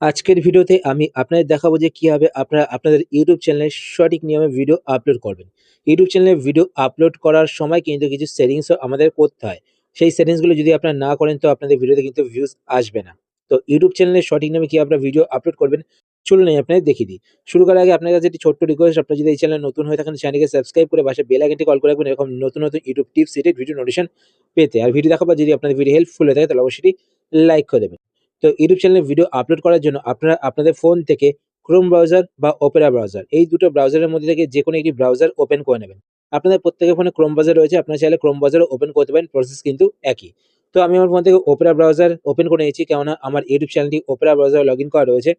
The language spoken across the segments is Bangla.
আজকের ভিডিওতে আমি আপনাদের দেখাবো যে কিভাবে আপনারা আপনাদের ইউটিউব চ্যানেলে সঠিক নিয়মে ভিডিও আপলোড করবেন। ইউটিউব চ্যানেলে ভিডিও আপলোড করার সময় কিন্তু কিছু সেটিংসও আমাদের করতে হয়। সেই সেটিংসগুলো যদি আপনারা না করেন তো আপনাদের ভিডিওতে কিন্তু ভিউজ আসবে না। তো ইউটিউব চ্যানেলে সঠিক নিয়মে কিভাবে আপনারা ভিডিও আপলোড করবেন চলুন আমি আপনাদের দেখিয়ে দিই। শুরু করার আগে আপনার কাছে একটি ছোট্ট রিকোয়েস্ট, আপনারা যদি এই চ্যানেলে নতুন হয়ে থাকেন চ্যানেলকে সাবস্ক্রাইব করে পাশে বেল আইকনটি কল করে রাখবেন এরকম নতুন YouTube tips related video notification পেতে। আর ভিডিও দেখার পর যদি আপনাদের ভিডিও হেল্পফুল হয়ে থাকে তাহলে অবশ্যই লাইক করে দেবেন। তো ইউটিউব চ্যানেলে ভিডিও আপলোড করার জন্য আপনারা আপনাদের ফোন থেকে ক্রোম ব্রাউজার বা ওপেরা ব্রাউজার এই দুটো ব্রাউজারের মধ্যে থেকে যেকোনো একটি ব্রাউজার ওপেন করে নেবেন। আপনাদের প্রত্যেকের ফোনে ক্রোম ব্রাউজার রয়েছে, আপনারা চাইলে ক্রোম ব্রাউজার ওপেন করতে পারেন, প্রসেস কিন্তু একই। তো আমি আমার ফোন থেকে ওপেরা ব্রাউজার ওপেন করে নিয়েছি, কেননা আমার ইউটিউব চ্যানেলটি ওপেরা ব্রাউজারে লগ ইন করা রয়েছে।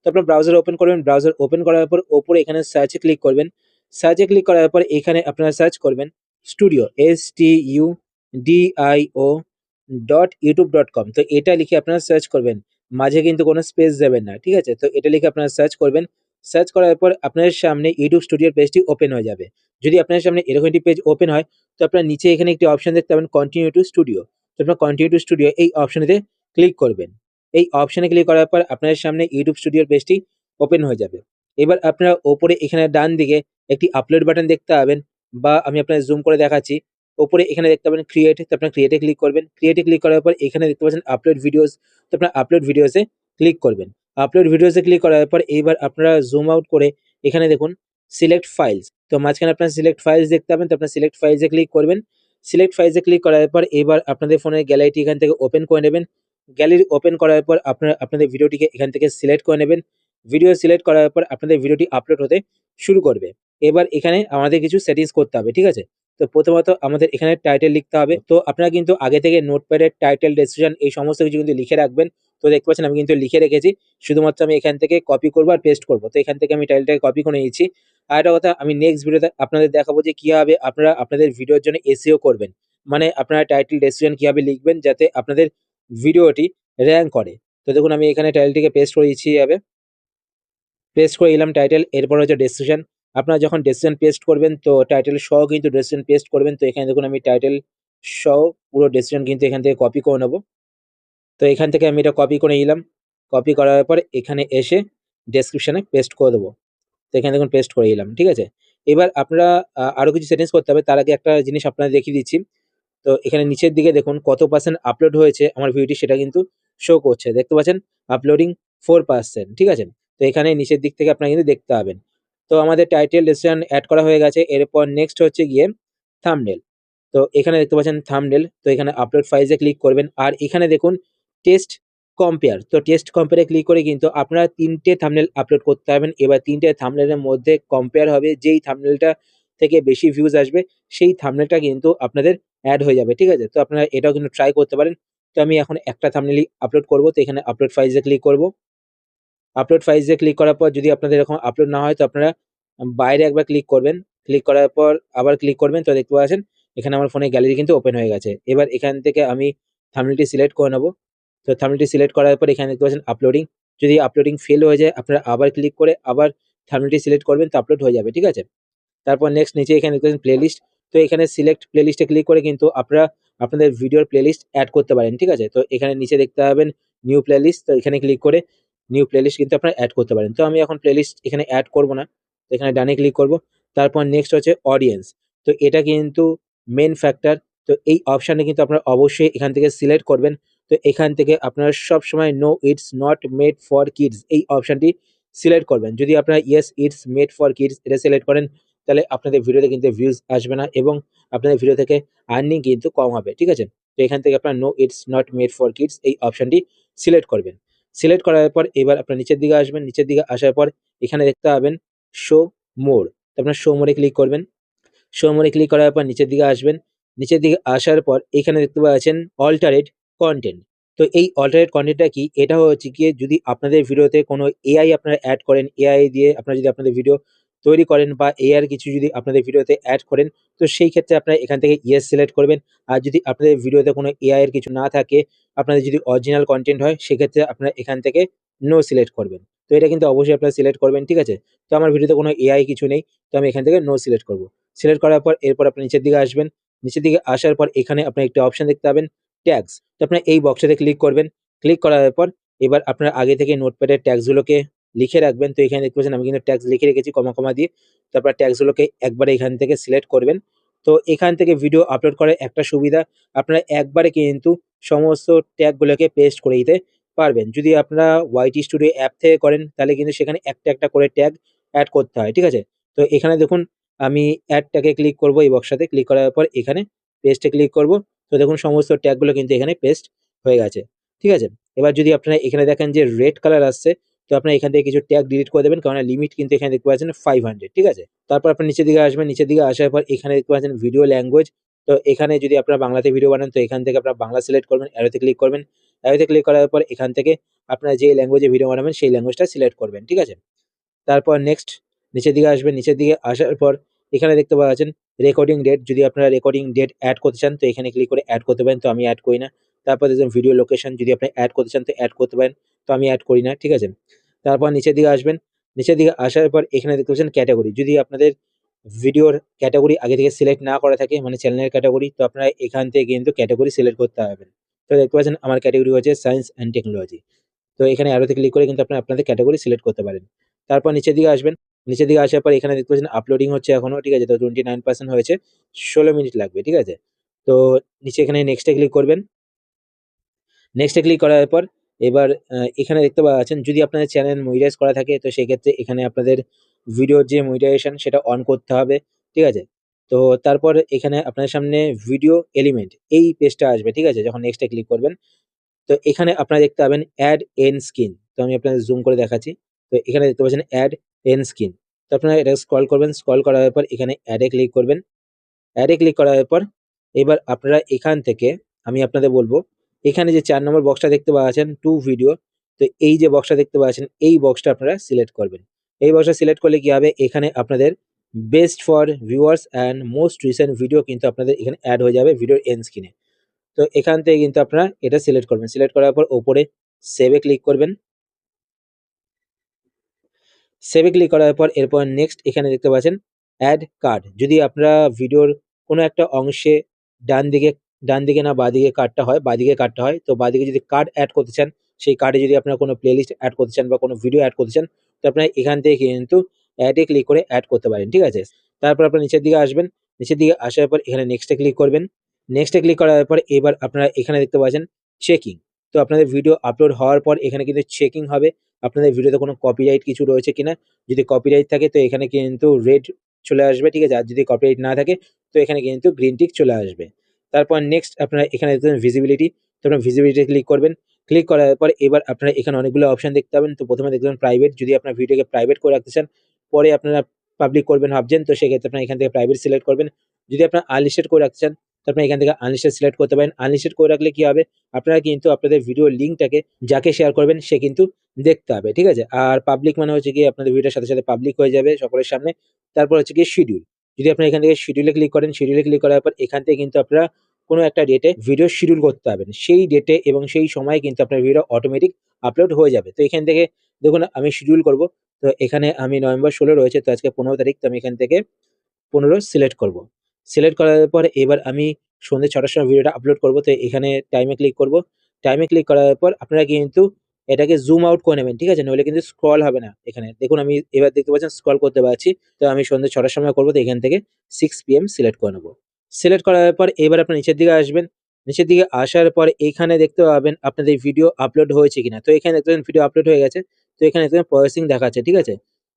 তো আপনার ব্রাউজার ওপেন করবেন, ব্রাউজার ওপেন করার পর ওপরে এখানে সার্চে ক্লিক করবেন। সার্চে ক্লিক করার পর এখানে আপনারা সার্চ করবেন স্টুডিও studio.youtube.com। তো এটা লিখে আপনারা সার্চ করবেন, মাঝে কিন্তু কোনো স্পেস দেবেন না, ঠিক আছে? তো এটা লিখে আপনারা সার্চ করবেন। সার্চ করার পর আপনার সামনে ইউটিউব স্টুডিওর পেজটি ওপেন হয়ে যাবে। যদি আপনার সামনে এরকম একটি পেজ ওপেন হয় তো আপনার নিচে এখানে একটি অপশন দেখতে পাবেন কন্টিনিউ টু স্টুডিও। তো আপনার কন্টিনিউ টু স্টুডিও এই অপশনেতে ক্লিক করবেন। এই অপশনে ক্লিক করার পর আপনার সামনে ইউটিউব স্টুডিওর পেজটি ওপেন হয়ে যাবে। এবার আপনারা ওপরে এখানে ডান দিকে একটি আপলোড বাটন দেখতে পাবেন, বা আমি আপনাদের জুম করে দেখাচ্ছি। ওপরে এখানে দেখতে পাবেন ক্রিয়েট, তো আপনার ক্রিয়েটে ক্লিক করবেন। ক্রিয়েটে ক্লিক করার পর এখানে দেখতে পাচ্ছেন আপলোড ভিডিওস, তো আপনার আপলোড ভিডিওসে ক্লিক করবেন। আপলোড ভিডিওসে ক্লিক করার পর এইবার আপনারা জুম আউট করে এখানে দেখুন সিলেক্ট ফাইলস, তো মাঝখানে আপনার সিলেক্ট ফাইলস দেখতে পাবেন, তো আপনার সিলেক্ট ফাইলসে ক্লিক করবেন। সিলেক্ট ফাইলসে ক্লিক করার পর এবার আপনাদের ফোনের গ্যালারিটি এখান থেকে ওপেন করে নেবেন। গ্যালারি ওপেন করার পর আপনারা আপনাদের ভিডিওটিকে এখান থেকে সিলেক্ট করে নেবেন। ভিডিও সিলেক্ট করার পর আপনাদের ভিডিওটি আপলোড হতে শুরু করবে। এবার এখানে আমাদের কিছু সেটিংস করতে হবে, ঠিক আছে? তো প্রথমত আমাদের এখানে টাইটেল লিখতে হবে। তো আপনারা কিন্তু আগে থেকে নোটপ্যাডের টাইটেল, ডেসক্রিপশন এই সমস্ত কিছু কিন্তু লিখে রাখবেন। তো দেখতে পাচ্ছেন আমি কিন্তু লিখে রেখেছি, শুধুমাত্র আমি এখান থেকে কপি করবো আর পেস্ট করবো। তো এখান থেকে আমি টাইটেলটাকে কপি করে নিয়েছি। আর একটা কথা, আমি নেক্সট ভিডিওতে আপনাদের দেখাবো যে কিভাবে আপনারা আপনাদের ভিডিওর জন্য এসইও করবেন, মানে আপনারা টাইটেল ডেসক্রিপশন কিভাবে লিখবেন যাতে আপনাদের ভিডিওটি র্যাঙ্ক করে। তো দেখুন আমি এখানে টাইটেলটিকে পেস্ট করে দিচ্ছি এভাবে। পেস্ট করে দিলাম টাইটেল, এরপর হচ্ছে ডেসক্রিপশন। আপনারা যখন ডেসক্রিপশন পেস্ট করবেন তো টাইটেল সহ কিন্তু ডেসক্রিপশন পেস্ট করবেন। তো এখানে দেখুন আমি টাইটেল সহ পুরো ডেসক্রিপশন কিন্তু এখান থেকে কপি করে নেব। তো এখান থেকে আমি এটা কপি করে নিলাম। কপি করার পর এখানে এসে ডেসক্রিপশনে পেস্ট করে দেবো। তো এখানে দেখুন পেস্ট করে দিলাম, ঠিক আছে? এবার আপনারা আরো কিছু সেটিংস করতে হবে, তার আগে একটা জিনিস আপনাদের দেখিয়ে দিচ্ছি। তো এখানে নিচের দিকে দেখুন কত পার্সেন্ট আপলোড হয়েছে আমার ভিডিওটি, সেটা কিন্তু শো করছে, দেখতে পাচ্ছেন আপলোডিং 4%, ঠিক আছে? তো এখানে নিচের দিক থেকে আপনারা কিন্তু দেখতে পাবেন। তো আমাদের টাইটেল ডেসক্রিপশন অ্যাড করা হয়ে গেছে। এরপর নেক্সট হচ্ছে গিয়ে থাম্বনেল। তো এখানে দেখতে পাচ্ছেন থাম্বনেল, তো এখানে আপলোড ফাইলসে ক্লিক করবেন। আর এখানে দেখুন টেস্ট কম্পেয়ার, তো টেস্ট কম্পেয়ারে ক্লিক করে কিন্তু আপনারা ৩টে থাম্বনেল আপলোড করতে পারবেন। এবার ৩টে থাম্বনেলের মধ্যে কম্পেয়ার হবে, যেই থাম্বনেলটা থেকে বেশি ভিউজ আসবে সেই থাম্বনেলটা কিন্তু আপনাদের অ্যাড হয়ে যাবে, ঠিক আছে? তো আপনারা এটাও কিন্তু ট্রাই করতে পারেন। তো আমি এখন একটা থাম্বনেলই আপলোড করব, তো এখানে আপলোড ফাইলসে ক্লিক করব। আপলোড ফাইলসে ক্লিক করার পর যদি আপনাদের এরকম আপলোড না হয় তো আপনারা বাইরে একবার ক্লিক করবেন। ক্লিক করার পর আবার ক্লিক করবেন, তো দেখতে পাচ্ছেন এখানে আমার ফোনে গ্যালারি কিন্তু ওপেন হয়ে গেছে। এবার এখান থেকে আমি থাম্বনেলটি সিলেক্ট করে নেব। তো থাম্বনেলটি সিলেক্ট করার পর এখানে দেখতে পাচ্ছেন আপলোডিং। যদি আপলোডিং ফেল হয়ে যায় আপনারা আবার ক্লিক করে আবার থাম্বনেলটি সিলেক্ট করবেন, তো আপলোড হয়ে যাবে, ঠিক আছে? তারপর নেক্সট নিচে এখানে দেখতে পাচ্ছেন প্লেলিস্ট। তো এখানে সিলেক্ট প্লেলিস্টে ক্লিক করে কিন্তু আপনারা আপনাদের ভিডিওর প্লেলিস্ট অ্যাড করতে পারেন, ঠিক আছে? তো এখানে নিচে দেখতে পাবেন নিউ প্লেলিস্ট, তো এখানে ক্লিক করে নিউ প্লেলিস্ট কিন্তু আপনারা অ্যাড করতে পারেন। তো আমি এখন প্লেলিস্ট এখানে অ্যাড করব না, তো এখানে ডানে ক্লিক করব। তারপর নেক্সট হচ্ছে অডিয়েন্স, তো এটা কিন্তু মেন ফ্যাক্টর। তো এই অপশানে কিন্তু আপনারা অবশ্যই এখান থেকে সিলেক্ট করবেন। তো এখান থেকে আপনারা সবসময় no it's not made for kids এই অপশানটি সিলেক্ট করবেন। যদি আপনারা yes it's made for kids এটা সিলেক্ট করেন তাহলে আপনাদের ভিডিওতে কিন্তু ভিউজ আসবে না এবং আপনাদের ভিডিও থেকে আর্নিং কিন্তু কম হবে, ঠিক আছে? তো এখান থেকে আপনার no it's not made for kids এই অপশনটি সিলেক্ট করবেন। সিলেক্ট করার পর এবার আপনার নিচের দিকে আসবেন। নিচের দিকে আসার পর এখানে দেখতে পাবেন শো মোর, তো আপনার শো মোরে ক্লিক করবেন। শো মোরে ক্লিক করার পর নিচের দিকে আসবেন। নিচের দিকে আসার পর এখানে দেখতে পাচ্ছেন অল্টারেট কন্টেন্ট। তো এই অল্টারেট কন্টেন্টটা কি? এটা হচ্ছে গিয়ে যদি আপনাদের ভিডিওতে কোনো এআই আপনারা অ্যাড করেন, এআই দিয়ে আপনারা যদি আপনাদের ভিডিও তৈরি করেন বা এআই এর কিছু যদি আপনাদের ভিডিওতে অ্যাড করেন, তো সেই ক্ষেত্রে আপনারা এখান থেকে ইয়েস সিলেক্ট করবেন। আর যদি আপনাদের ভিডিওতে কোনো এআই এর কিছু না থাকে, আপনাদের যদি অরিজিনাল কনটেন্ট হয়, সেক্ষেত্রে আপনারা এখান থেকে নো সিলেক্ট করবেন। তো এটা কিন্তু অবশ্যই আপনারা সিলেক্ট করবেন, ঠিক আছে? তো আমার ভিডিওতে কোনো এআই কিছু নেই, তো আমি এখান থেকে নো সিলেক্ট করব। সিলেক্ট করার পর এরপর আপনি নিচের দিকে আসবেন। নিচের দিকে আসার পর এখানে আপনি একটা অপশন দেখতে পাবেন ট্যাগস। তো আপনার এই বক্সটাতে ক্লিক করবেন। ক্লিক করার পর এবার আপনারা আগে থেকে নোটপ্যাডের ট্যাগসগুলোকে লিখে রাখবেন। তো এখানে দেখতে পাচ্ছেন আমি কিন্তু ট্যাগস লিখে রেখেছি কমা, কমা দিয়ে। তারপর ট্যাগসগুলোকে একবারে এখান থেকে সিলেক্ট করবেন। তো এখান থেকে ভিডিও আপলোড করার একটা সুবিধা, আপনারা একবারে কিন্তু সমস্ত ট্যাগগুলোকে পেস্ট করে দিতে পারবেন। যদি আপনারা YT স্টুডিও অ্যাপ থেকে করেন তাহলে কিন্তু সেখানে একটা, একটা করে ট্যাগ এড করতে হয়, ঠিক আছে? তো এখানে দেখুন আমি এড ট্যাগে ক্লিক করব, এই বক্সটাতে ক্লিক করার পর এখানে পেস্টে ক্লিক করব। তো দেখুন সমস্ত ট্যাগগুলো কিন্তু এখানে পেস্ট হয়ে গেছে, ঠিক আছে? এবার যদি আপনারা এখানে দেখেন যে রেড কালার আসছে, তো আপনারা এখান থেকে কিছু ট্যাগ ডিলিট করে দেবেন, কারণ লিমিট কিন্তু এখানে দেখতে পাচ্ছেন 500, ঠিক আছে? তারপর আপনার নিচের দিকে আসবেন, নিচের দিকে আসার পর এখানে দেখতে পাচ্ছেন ভিডিও ল্যাঙ্গুয়েজ। তো এখানে যদি আপনারা বাংলাতে ভিডিও বানান তো এখান থেকে আপনারা বাংলা সিলেক্ট করবেন, অ্যারোতে ক্লিক করবেন। অ্যারোতে ক্লিক করার পর এখান থেকে আপনারা যে ল্যাঙ্গুয়েজে ভিডিও বানাবেন সেই ল্যাঙ্গুয়েজটা সিলেক্ট করবেন, ঠিক আছে? তারপর নেক্সট নিচের দিকে আসবেন, নিচের দিকে আসার পর এখানে দেখতে পাচ্ছেন রেকর্ডিং ডেট। যদি আপনারা রেকর্ডিং ডেট এড করতে চান তো এখানে ক্লিক করে এড করতে পারেন, তো আমি এড করি না। তারপর দেখবেন ভিডিও লোকেশন, যদি আপনি এড করতে চান তো এড করতে পারেন, তো আমি এড করি না, ঠিক আছে? তারপর নিচের দিকে আসবেন, নিচের দিকে আসার পর এখানে দেখতে পাচ্ছেন ক্যাটাগরি। যদি আপনাদের ভিডিওর ক্যাটাগরি আগে থেকে সিলেক্ট না করা থাকে, মানে চ্যানেলের ক্যাটাগরি, তো আপনারা এখান থেকে কিন্তু ক্যাটাগরি সিলেক্ট করতে পারবেন। তো দেখতে পাচ্ছেন আমার ক্যাটাগরি হচ্ছে সায়েন্স অ্যান্ড টেকনোলজি। তো এখানে অ্যারোতে ক্লিক করে কিন্তু আপনারা আপনাদের ক্যাটাগরি সিলেক্ট করতে পারেন। তারপর নিচের দিকে আসবেন। নিচের দিকে আসার পর এখানে দেখতে পাচ্ছেন আপলোডিং হচ্ছে এখনো, ঠিক আছে? তো 29% হয়েছে। 16 মিনিট লাগবে, ঠিক আছে? তো নিচে এখানে নেক্সট এ ক্লিক করবেন। নেক্সট এ ক্লিক করার পর এবার এখানে দেখতে পাচ্ছেন যদি আপনাদের চ্যানেল মনিটাইজ করা থাকে তো সেক্ষেত্রে এখানে আপনাদের ভিডিওর যে মনিটাইজেশন সেটা অন করতে হবে, ঠিক আছে? তো তারপর এখানে আপনাদের সামনে ভিডিও এলিমেন্ট এই পেজটা আসবে, ঠিক আছে? যখন নেক্সট এ ক্লিক করবেন তো এখানে আপনারা দেখতে পাবেন অ্যাড এন্ড স্ক্রিন। তো আমি আপনাদের জুম করে দেখাচ্ছি। তো এখানে দেখতে পাচ্ছেন অ্যাড এন্ড স্ক্রিন। তো আপনারা এটা স্ক্রল করবেন, স্ক্রল করার পর এখানে অ্যাড এ ক্লিক করবেন। অ্যাড এ ক্লিক করার পর এবার আপনারা এখান থেকে আমি আপনাদের বলব, এখানে যে ৪ নম্বর বক্সটা দেখতে পাচ্ছেন টু ভিডিও, তো এই যে বক্সটা দেখতে পাচ্ছেন এই বক্সটা আপনারা সিলেক্ট করবেন। এই বক্সটা সিলেক্ট করলে কি হবে, এখানে আপনাদের best for viewers and most recent video কিন্তু আপনাদের এখানে অ্যাড হয়ে যাবে ভিডিওর এন্ড স্ক্রিনে। তো এখান থেকে কিন্তু আপনারা এটা সিলেক্ট করবেন। সিলেক্ট করার পর ওপরে সেভ এ ক্লিক করবেন। সেভ এ ক্লিক করার পর এরপর নেক্সট এখানে দেখতে পাচ্ছেন অ্যাড কার্ড। যদি আপনারা ভিডিওর কোনো একটা অংশে ডান দিকে না বাঁদিকে কাটটা হয়, বাঁদিকে কাটটা হয়। তো বাঁদিকে যদি কার্ড এড করতে চান, সেই কার্ডে যদি আপনারা কোনো প্লেলিস্ট এড করতে চান বা কোনো ভিডিও এড করতে চান, তো আপনারা এখান থেকে কিন্তু অ্যাড এ ক্লিক করে এড করতে পারেন, ঠিক আছে? তারপর আপনারা নিচের দিকে আসবেন। নিচের দিকে আসার পর এখানে নেক্সট এ ক্লিক করবেন। নেক্সট এ ক্লিক করার পর এবার আপনারা এখানে দেখতে পাচ্ছেন চেকিং। তো আপনাদের ভিডিও আপলোড হওয়ার পর এখানে কিন্তু চেকিং হবে আপনাদের ভিডিওতে কোনো কপিরাইট কিছু রয়েছে কিনা। যদি কপিরাইট থাকে তো এখানে কিন্তু রেড চলে আসবে, ঠিক আছে? আর যদি কপিরাইট না থাকে তো এখানে কিন্তু গ্রিন টিক চলে আসবে। তারপর নেক্সট আপনারা এখানে দেখতে পাবেন ভিজিবিলিটি। তো আপনারা ভিজিবিলিটি ক্লিক করবেন। ক্লিক করার পর এবার আপনারা এখানে অনেকগুলো অপশন দেখতে পাবেন। তো প্রথমে দেখবেন প্রাইভেট। যদি আপনার ভিডিওকে প্রাইভেট করে রাখতে চান, পরে আপনারা পাবলিক করবেন ভাবছেন, তো সেক্ষেত্রে আপনারা এখান থেকে প্রাইভেট সিলেক্ট করবেন। যদি আপনারা আনলিস্টেড করে রাখতে চান তো আপনারা এখান থেকে আনলিস্টেড সিলেক্ট করতে পারেন। আনলিস্টেড করে রাখলে কি হবে, আপনারা কিন্তু আপনাদের ভিডিওর লিঙ্কটাকে যাকে শেয়ার করবেন সে কিন্তু দেখতে হবে, ঠিক আছে? আর পাবলিক মানে হচ্ছে গিয়ে আপনাদের ভিডিওর সাথে, সাথে পাবলিক হয়ে যাবে সকলের সামনে। তারপর হচ্ছে গিয়ে শিডিউল। যদি আপনারা এখান থেকে শিডিউলে ক্লিক করেন, শিডিউলে ক্লিক করার পর এখান থেকে কিন্তু আপনারা কোনো একটা ডেটে ভিডিও শিডিউল করতে পারবেন। সেই ডেটে এবং সেই সময়ে কিন্তু আপনার ভিডিও অটোমেটিক আপলোড হয়ে যাবে। তো এখান থেকে দেখুন আমি শিডিউল করব। তো এখানে আমি নভেম্বর 16 রয়েছে, তো আজকে 15 তারিখ। তো আমি এখান থেকে 15 সিলেক্ট করব। সিলেক্ট করার পর এবার আমি সন্ধ্যে ৬টার সময় ভিডিওটা আপলোড করব। তো এখানে টাইমে ক্লিক করব। টাইমে ক্লিক করার পর আপনারা কিন্তু এটাকে জুম আউট করে নেবেন, ঠিক আছে? নইলে কিন্তু স্ক্রল হবে না এখানে। দেখুন আমি এবার দেখতে পাচ্ছেন স্ক্রল করতে পারছি। তো আমি সন্ধ্যে ৬টার সময় করব, তো এখান থেকে 6 PM সিলেক্ট করে নেব। সিলেক্ট করার পর এবার আপনারা নিচের দিকে আসবেন। নিচের দিকে আসার পর এখানে দেখতে পাবেন আপনাদের ভিডিও আপলোড হয়েছে কিনা। তো এখানে দেখতে পাবেন ভিডিও আপলোড হয়ে গেছে। তো এখানে দেখবেন প্রসেসিং দেখাচ্ছে, ঠিক আছে?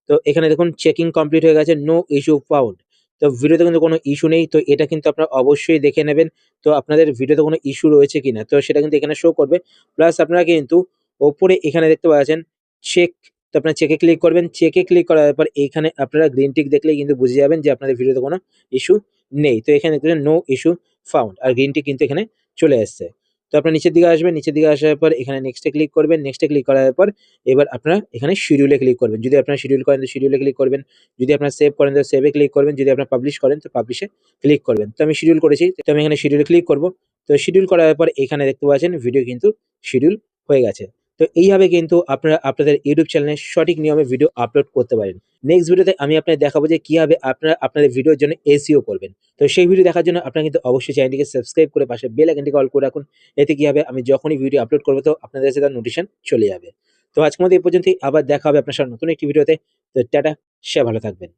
তো এখানে দেখুন চেকিং কমপ্লিট হয়ে গেছে, নো ইস্যু ফাউন্ড। তো ভিডিওতে কিন্তু কোনো ইস্যু নেই। তো এটা কিন্তু আপনারা অবশ্যই দেখে নেবেন। তো আপনাদের ভিডিওতে কোনো ইস্যু রয়েছে কিনা। তো সেটা কিন্তু এখানে শো করবে। প্লাস আপনারা কিন্তু ওপরে এখানে দেখতে পাচ্ছেন চেক। তো আপনারা চেকে ক্লিক করবেন। চেকে ক্লিক করার পর এখানে আপনারা গ্রিন টিক দেখলেই কিন্তু বুঝে যাবেন যে আপনাদের ভিডিওতে কোনো ইস্যু নেই। তো এখানে দেখবেন নো ইস্যু ফাউন্ড আর গ্রিন টিক কিন্তু এখানে চলে এসছে। তো আপনারা নিচের দিকে আসবেন। নিচের দিকে আসার পর এখানে নেক্সট এ ক্লিক করবেন। নেক্সট এ ক্লিক করার পর এবার আপনারা এখানে শিডিউলে ক্লিক করবেন। যদি আপনারা শিডিউল করেন তো শিডিউলে ক্লিক করবেন। যদি আপনারা সেভ করেন তো সেভ এ ক্লিক করবেন। যদি আপনারা পাবলিশ করেন তো পাবলিশ এ ক্লিক করবেন। তো আমি শিডিউল করেছি। তো আমি এখানে শিডিউলে ক্লিক করব। তো শিডিউল করার পর এখানে দেখতে পাচ্ছেন ভিডিও কিন্তু শিডিউল হয়ে গেছে। তো এইভাবে কিন্তু আপনারা আপনাদের ইউটিউব চ্যানেলে সঠিক নিয়মে ভিডিও আপলোড করতে পারেন। নেক্সট ভিডিওতে আমি আপনাদের দেখাবো যে কিভাবে আপনারা আপনাদের ভিডিওর জন্য এসইও করবেন। তো সেই ভিডিও দেখার জন্য আপনারা কিন্তু অবশ্যই চ্যানেলটিকে সাবস্ক্রাইব করে পাশে বেল আইকনটিকে অল করে রাখুন। এতে কি হবে, আমি যখনই ভিডিও আপলোড করব তো আপনাদের কাছে তার নোটিফিকেশন চলে যাবে। তো আজকের মতো এই পর্যন্তই, আবার দেখা হবে আপনার সাথে নতুন একটি ভিডিওতে। তো টাটা, সে ভালো থাকবেন।